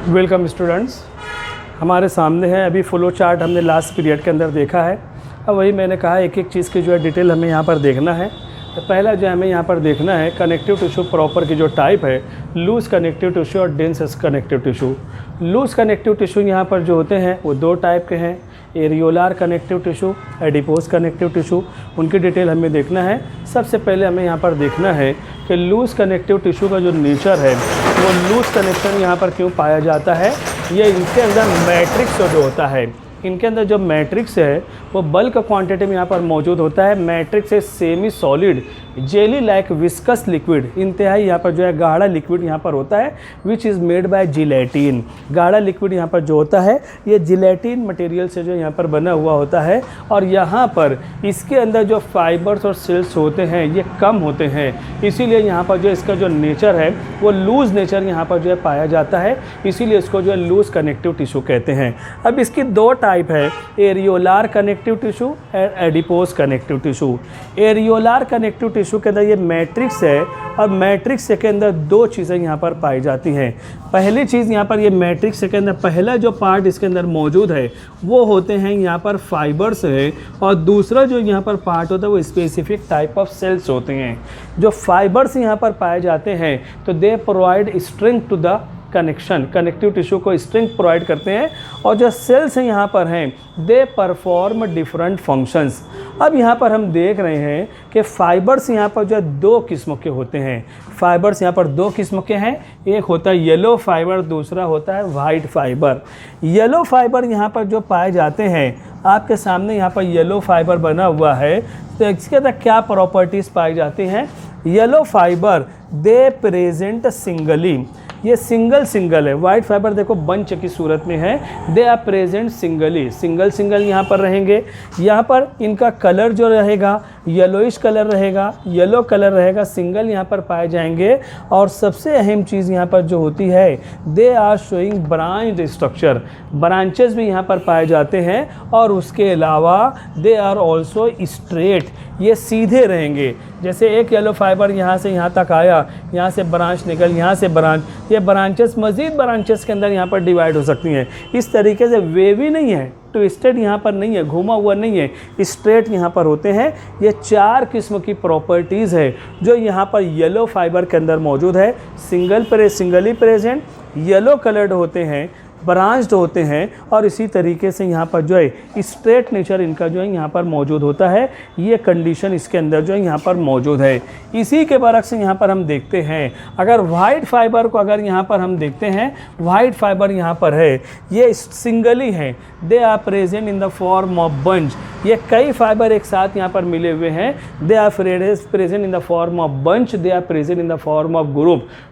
Welcome students. हमारे सामने है अभी फ्लो चार्ट हमने लास्ट पीरियड के अंदर देखा है। अब वही मैंने कहा एक एक चीज़ की जो है डिटेल हमें यहाँ पर देखना है। तो पहला जो हमें यहाँ पर देखना है कनेक्टिव टिश्यू प्रॉपर की जो टाइप है, लूज कनेक्टिव टिश्यू और dense connective tissue. Loose connective tissue यहाँ पर जो होते हैं वो दो टाइप के हैं, areolar connective tissue, adipose connective tissue. उनकी डिटेल हमें देखना है। सबसे पहले हमें यहाँ पर देखना है कि लूज कनेक्टिव टिश्यू का जो नेचर है वो लूज कनेक्शन यहाँ पर क्यों पाया जाता है। ये इनके अंदर मैट्रिक्स जो होता है, इनके अंदर जो मैट्रिक्स है वो बल्क क्वांटिटी में यहाँ पर मौजूद होता है। मैट्रिक्स है semi solid jelly like viscous liquid, इंतहाई यहाँ पर जो है गाढ़ा लिक्विड यहाँ पर होता है, which is made by gelatin. गाढ़ा लिक्विड यहाँ पर जो होता है ये जिलेटिन मटेरियल से जो यहाँ पर बना हुआ होता है। और यहाँ पर इसके अंदर जो फाइबर्स और सेल्स होते हैं ये कम होते हैं, इसीलिए यहाँ पर जो इसका जो नेचर है वो लूज़ नेचर यहाँ पर जो है पाया जाता है, इसीलिए इसको जो है लूज़ कनेक्टिव टिश्यू कहते हैं। अब इसकी दो टाइप है, एरियोलार कनेक्टिव टिश्यू और adipose connective tissue. Areolar connective tissue के अंदर ये मैट्रिक्स है और मैट्रिक्स के अंदर दो चीज़ें यहाँ पर पाई जाती हैं। पहली चीज़ यहाँ पर ये मैट्रिक्स के अंदर पहला जो पार्ट इसके अंदर मौजूद है वो होते हैं यहाँ पर फाइबर्स है, और दूसरा जो यहाँ पर पार्ट होता है वो स्पेसिफिक टाइप ऑफ सेल्स होते हैं। जो फाइबर्स यहाँ पर पाए जाते हैं तो they provide strength to the connection, connective tissue को स्ट्रेंथ प्रोवाइड करते हैं। और जो सेल्स हैं यहाँ पर हैं दे परफॉर्म डिफरेंट फंक्शंस। अब यहाँ पर हम देख रहे हैं कि फाइबर्स यहाँ पर जो है दो किस्म के होते हैं। फाइबर्स यहाँ पर दो किस्म के हैं, एक होता है येलो फाइबर, दूसरा होता है वाइट फाइबर। येलो फाइबर यहाँ पर जो पाए जाते हैं, आपके सामने यहाँ पर येलो फाइबर बना हुआ है, तो इसके अंदर क्या प्रॉपर्टीज़ पाई जाती हैं। Yellow fibre they present singly, ये सिंगल है। वाइट फाइबर देखो बंच की सूरत में है, they are present singly, single यहाँ पर रहेंगे। यहाँ पर इनका कलर जो रहेगा येलोइश कलर रहेगा, येलो कलर रहेगा, सिंगल यहाँ पर पाए जाएंगे। और सबसे अहम चीज़ यहाँ पर जो होती है, they are showing branch structure, branches भी यहाँ पर पाए जाते हैं। और उसके अलावा दे आर ऑल्सो स्ट्रेट, ये सीधे रहेंगे। जैसे एक येलो फाइबर यहाँ से यहाँ तक आया, यहाँ से ब्रांच निकल, यहाँ से ब्रांच, ये ब्रांचेस मज़ीद ब्रांचेस के अंदर यहाँ पर डिवाइड हो सकती हैं। इस तरीके से वेवी नहीं है, ट्विस्टेड यहाँ पर नहीं है, घुमा हुआ नहीं है, स्ट्रेट यहाँ पर होते हैं। ये चार किस्म की प्रॉपर्टीज़ है जो यहाँ पर येलो फाइबर के अंदर मौजूद है। सिंगली प्रेजेंट, येलो कलर्ड होते हैं, ब्रांच्ड होते हैं, और इसी तरीके से यहाँ पर जो है स्ट्रेट नेचर इनका जो है यहाँ पर मौजूद होता है। ये कंडीशन इसके अंदर जो है यहाँ पर मौजूद है। इसी के बरक्स से यहाँ पर हम देखते हैं, अगर वाइट फाइबर को अगर यहाँ पर हम देखते हैं, वाइट फाइबर यहाँ पर है, ये सिंगली है, they are present in the form of bunch. ये कई फाइबर एक साथ यहाँ पर मिले हुए हैं, they are present in the form of bunch, they are present in the form of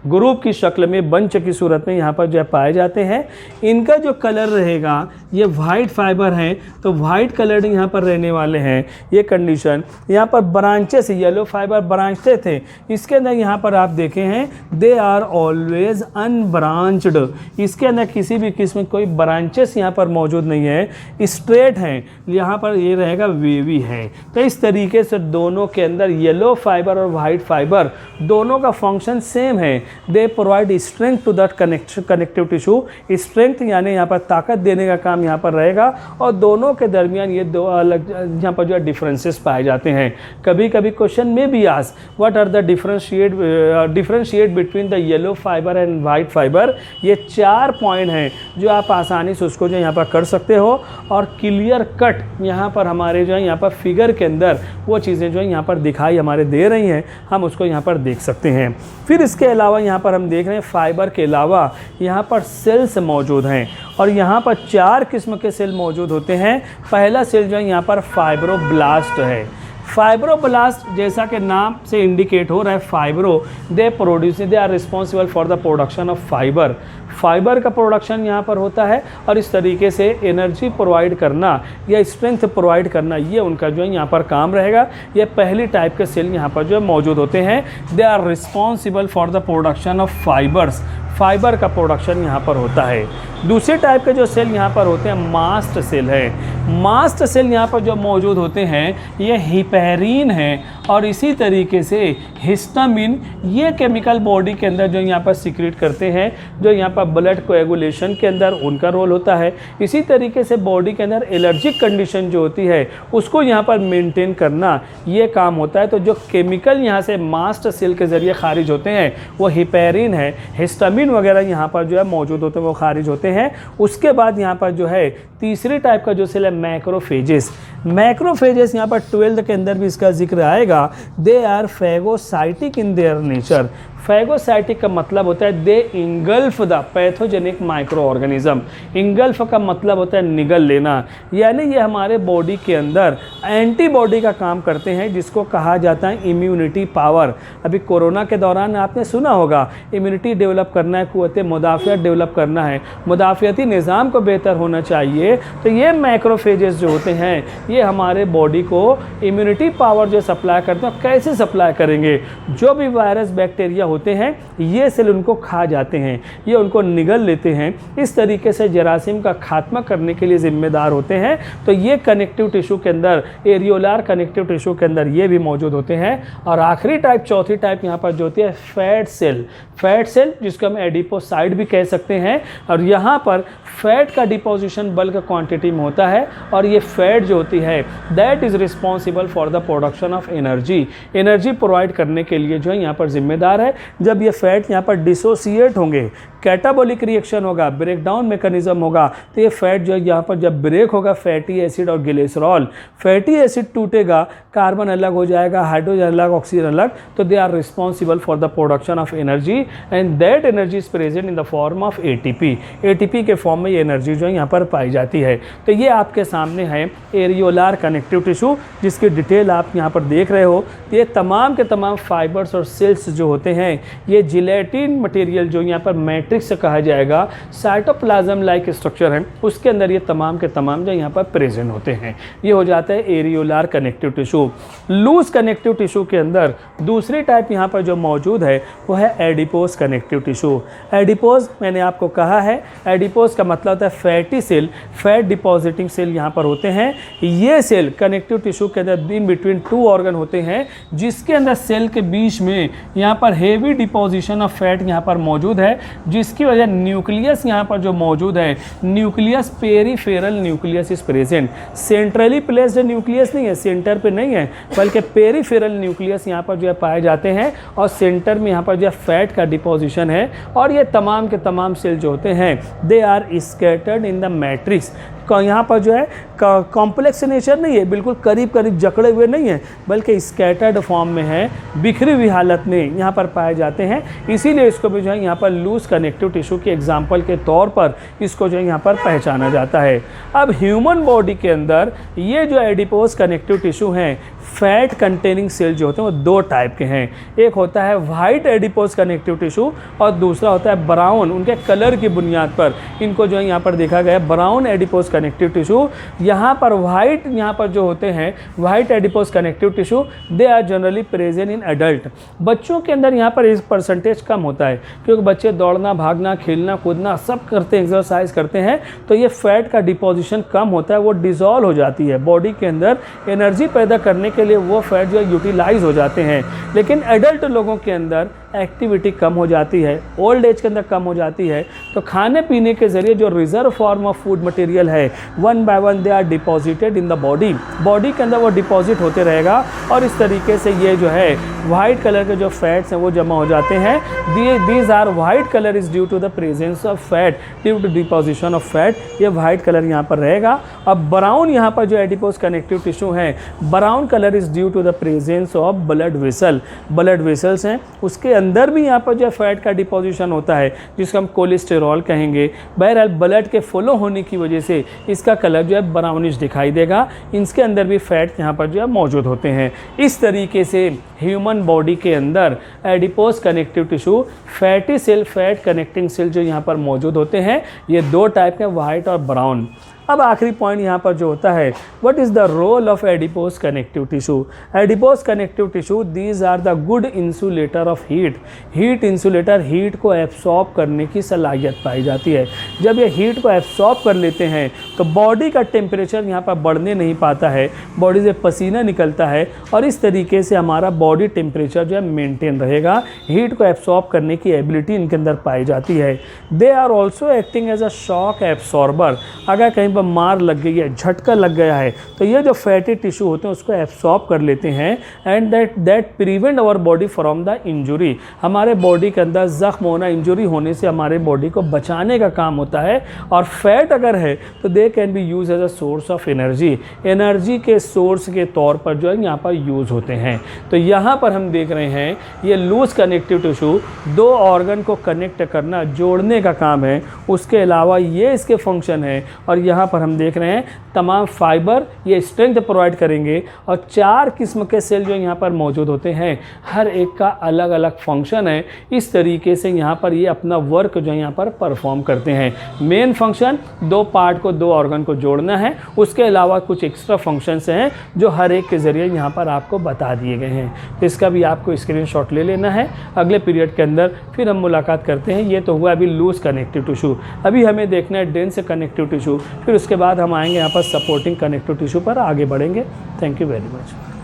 group की शक्ल में, बंच की सूरत में यहाँ पर जो है पाए जाते हैं। इनका जो कलर रहेगा, ये वाइट फाइबर हैं तो वाइट कलर यहाँ पर रहने वाले हैं। ये कंडीशन यहाँ पर ब्रांचेस, येलो फाइबर ब्रांचते थे, इसके अंदर यहाँ पर आप देखे हैं दे आर ऑलवेज अनब्रांच्ड, इसके अंदर किसी भी किस्म कोई ब्रांचेस यहाँ पर मौजूद नहीं है, स्ट्रेट हैं। यहाँ पर ये रहेगा वेवी है। तो इस तरीके से दोनों के अंदर येलो फाइबर और वाइट फाइबर दोनों का फंक्शन सेम है। They provide strength to that connective tissue, strength यानी यहाँ पर ताकत देने का काम यहाँ पर रहेगा। और दोनों के दरमियान ये दो अलग यहाँ पर जो है डिफरेंसेस पाए जाते हैं। कभी कभी क्वेश्चन में भी ask what are the differentiate between the yellow fibre and white fibre. ये चार पॉइंट हैं जो आप आसानी से उसको जो यहाँ पर कर सकते हो, और क्लियर कट यहाँ पर हमारे जो है यहाँ पर फिगर के अंदर वो चीज़ें जो है यहाँ पर दिखाई हमारे दे रही हैं, हम उसको यहाँ पर देख सकते हैं। फिर इसके अलावा यहाँ पर हम देख रहे हैं फाइबर के अलावा यहाँ पर सेल्स मौजूद हैं, और यहाँ पर चार किस्म के सेल मौजूद होते हैं। पहला सेल जो है यहाँ पर फाइब्रोब्लास्ट है। फाइब्रोब्लास्ट जैसा कि नाम से इंडिकेट हो रहा है, fibro they are responsible for the production of fibre. Fibre का प्रोडक्शन यहाँ पर होता है, और इस तरीके से एनर्जी प्रोवाइड करना या स्ट्रेंथ प्रोवाइड करना ये उनका जो है यहाँ पर काम रहेगा। ये पहली टाइप के सेल यहाँ पर जो है मौजूद होते हैं। They are responsible for the production of fibres, fibre का प्रोडक्शन यहाँ पर होता है। दूसरे टाइप के जो सेल यहाँ पर होते हैं मास्ट सेल है। मास्ट सेल यहाँ पर जो मौजूद होते हैं ये हिपेरिन है और इसी तरीके से हिस्टामिन, ये केमिकल बॉडी के अंदर जो यहाँ पर सीक्रेट करते हैं, जो यहाँ पर ब्लड कोएगुलेशन के अंदर उनका रोल होता है। इसी तरीके से बॉडी के अंदर एलर्जिक कंडीशन जो होती है उसको यहाँ पर मेंटेन करना ये काम होता है। तो जो केमिकल यहाँ से मास्ट सेल के ज़रिए खारिज होते हैं वो हिपेरिन है, हिस्टामिन वगैरह यहाँ पर जो है मौजूद होते हैं, वो खारिज होते हैं। उसके बाद यहाँ पर जो है तीसरी टाइप का जो सेल है मैक्रोफेजेस। मैक्रोफेजेस यहाँ पर 12th के अंदर भी इसका जिक्र आएगा। They are phagocytic in their nature. Phagocytic का मतलब होता है they engulf the pathogenic microorganism. Engulf का मतलब होता है निगल लेना, यानी ये हमारे बॉडी के अंदर एंटीबॉडी का काम करते हैं जिसको कहा जाता है इम्यूनिटी पावर। अभी कोरोना के दौरान आपने सुना होगा इम्यूनिटी डेवलप करना है, क़ुव्वत मुदाफ़ियत डेवलप करना है, मुदाफ़ियती निज़ाम को बेहतर होना चाहिए। तो ये मैक्रोफेजेस जो होते हैं ये हमारे बॉडी को इम्यूनिटी पावर जो सप्लाई करते हैं। कैसे सप्लाई करेंगे? जो भी वायरस बैक्टीरिया होते हैं ये सेल उनको खा जाते हैं, ये उनको निगल लेते हैं। इस तरीके से जरासीम का खात्मा करने के लिए जिम्मेदार होते हैं। तो ये कनेक्टिव टिश्यू के अंदर, एरियोलार कनेक्टिव टिश्यू के अंदर ये भी मौजूद होते हैं। और आखिरी टाइप, चौथी टाइप यहाँ पर जो होती है फैट सेल। फैट सेल जिसको हम एडिपोसाइट भी कह सकते हैं। और यहाँ पर फैट का डिपोजिशन बल्क क्वांटिटी में होता है और ये फैट जो होती है that is responsible for the production of energy. Energy provide करने के लिए जो है यहाँ पर जिम्मेदार है। जब ये फैट यहाँ पर डिसोसिएट होंगे, कैटाबॉलिक रिएक्शन होगा, ब्रेकडाउन मैकेनिज्म होगा, तो ये फैट जो है यहाँ पर जब ब्रेक होगा फैटी एसिड और ग्लिसरॉल, फैटी एसिड टूटेगा, कार्बन अलग हो जाएगा, हाइड्रोजन अलग, ऑक्सीजन अलग, तो they are responsible for the production of energy and that energy is present in the form of ATP. ATP के फॉर्म में ये एनर्जी जो है यहाँ पर पाई जाती है। तो ये आपके सामने है एरियोलार कनेक्टिव टिश्यू जिसकी डिटेल आप यहाँ पर देख रहे हो। ये तमाम के तमाम फाइबर्स और सेल्स जो होते हैं ये जिलेटिन मटेरियल जो यहाँ पर मैट्रिक्स कहा जाएगा, साइटोप्लाज्म लाइक स्ट्रक्चर है, उसके अंदर ये तमाम के तमाम जो यहाँ पर प्रेजेंट होते हैं। ये हो जाता है areolar connective tissue. Loose connective tissue के अंदर दूसरी टाइप यहाँ पर जो मौजूद है वो है एडिपोज कनेक्टिव टिश्यू। एडिपोज मैंने आपको कहा है, एडिपोज का मतलब होता है fatty cell, fat depositing cell यहाँ पर होते हैं। ये सेल कनेक्टिव टिश्यू के अंदर इन बिटवीन टू ऑर्गन होते हैं जिसके अंदर सेल के बीच में यहाँ पर हेवी डिपोजिशन ऑफ फैट यहाँ पर मौजूद है, जिसकी वजह न्यूक्लियस यहाँ पर जो मौजूद है, nucleus peripheral nucleus is present. Centrally placed nucleus नहीं है, सेंटर पे नहीं है, बल्कि पेरीफेरल न्यूक्लियस यहाँ पर जो है पाए जाते हैं और सेंटर में यहाँ पर जो है फैट का डिपोजिशन है। और ये तमाम के तमाम सेल जो होते हैं they are scattered in the matrix. यहाँ पर जो है कॉम्प्लेक्स नेचर नहीं है, बिल्कुल करीब करीब जकड़े हुए नहीं है, बल्कि स्कैटर्ड फॉर्म में है, बिखरी हुई हालत में यहाँ पर पाए जाते हैं। इसीलिए इसको भी जो है यहाँ पर लूज कनेक्टिव टिश्यू के एग्जाम्पल के तौर पर इसको जो है यहाँ पर पहचाना जाता है। अब ह्यूमन बॉडी के अंदर ये जो एडिपोज कनेक्टिव टिश्यू हैं, फैट कंटेनिंग सेल जो होते हैं वो दो टाइप के हैं। एक होता है वाइट एडिपोज कनेक्टिव टिश्यू और दूसरा होता है ब्राउन। उनके कलर की बुनियाद पर इनको जो है यहाँ पर देखा गया है ब्राउन एडिपोज कनेक्टिव टिश्यू। यहाँ पर वाइट यहाँ पर जो होते हैं white adipose connective tissue they are generally present in adult. बच्चों के अंदर यहाँ पर इस परसेंटेज कम होता है क्योंकि बच्चे दौड़ना, भागना, खेलना, कूदना सब करते हैं, एक्सरसाइज करते हैं, तो ये फैट का डिपोजिशन कम होता है, वो डिज़ोल्व हो जाती है बॉडी के अंदर। एनर्जी पैदा करने के लिए वो फैट जो है यूटिलाइज हो जाते हैं। लेकिन एडल्ट लोगों के अंदर एक्टिविटी कम हो जाती है, ओल्ड एज के अंदर कम हो जाती है, तो खाने पीने के ज़रिए जो reserve form of food material है one by one they are deposited in the body. Body के अंदर वो डिपॉजिट होते रहेगा और इस तरीके से ये जो है वाइट कलर के जो फैट्स हैं वो जमा हो जाते हैं। These are white colour is due to the presence of fat, due to deposition of fat, ये वाइट कलर यहाँ पर रहेगा। अब ब्राउन यहाँ पर जो एडिपोज कनेक्टिव टिश्यू है, brown colour is due to the presence of blood vessel. Blood vessels हैं, उसके अंदर भी यहाँ पर जो फैट का डिपोजिशन होता है जिसको हम कोलेस्टेरॉल कहेंगे। बहरहाल ब्लड के फॉलो होने की वजह से इसका कलर जो है ब्राउनिश दिखाई देगा। इसके अंदर भी फैट यहाँ पर जो है मौजूद होते हैं। इस तरीके से ह्यूमन बॉडी के अंदर adipose connective tissue, fatty cell, fat connecting cell जो यहाँ पर मौजूद होते हैं, ये दो टाइप के, वाइट और ब्राउन। अब आखिरी पॉइंट यहाँ पर जो होता है, what is the role of adipose connective tissue. Adipose connective tissue these are the good insulator of heat insulator, heat को एब्सॉर्ब करने की सलाहियत पाई जाती है। जब ये हीट को एब्सॉर्ब कर लेते हैं तो बॉडी का टेम्परेचर यहाँ पर बढ़ने नहीं पाता है, बॉडी से पसीना निकलता है और इस तरीके से हमारा बॉडी टेम्परेचर जो है मेंटेन रहेगा। हीट को एब्सॉर्ब करने की एबिलिटी इनके अंदर पाई जाती है। They are also acting as a shock absorber. अगर कहीं पर मार लग गई है, झटका लग गया है, तो ये जो फैटी टिश्यू होते हैं उसको एब्सॉर्ब कर लेते हैं and that prevent our body from the injury. हमारे बॉडी के अंदर जख्म होना, इंजुरी होने से हमारे बॉडी को बचाने का काम होता है। और फैट अगर है तो they can be use as a source of energy के सोर्स के तौर पर जो है यहाँ पर यूज़ होते हैं। तो यहाँ पर हम देख रहे हैं ये लूज कनेक्टिव टिश्यू दो ऑर्गन को कनेक्ट करना, जोड़ने का काम है। उसके अलावा ये इसके फंक्शन है। और यहाँ पर हम देख रहे हैं तमाम फाइबर ये स्ट्रेंथ प्रोवाइड करेंगे और 4 किस्म के सेल जो यहाँ पर मौजूद होते हैं, हर एक का अलग अलग फंक्शन है। इस तरीके से यहाँ पर ये अपना वर्क जो है यहाँ पर परफॉर्म करते हैं। मेन फंक्शन 2 पार्ट को, 2 ऑर्गन को जोड़ना है। उसके अलावा कुछ एक्स्ट्रा फंक्शंस हैं जो हर एक के ज़रिए यहाँ पर आपको बता दिए गए हैं। तो इसका भी आपको स्क्रीनशॉट ले लेना है। अगले पीरियड के अंदर फिर हम मुलाकात करते हैं। ये तो हुआ अभी लूज कनेक्टिव टिश्यू। अभी हमें देखना है डेंस कनेक्टिव टिश्यू, फिर उसके बाद हम आएंगे यहाँ पर सपोर्टिंग कनेक्टिव टिश्यू पर आगे बढ़ेंगे। Thank you very much.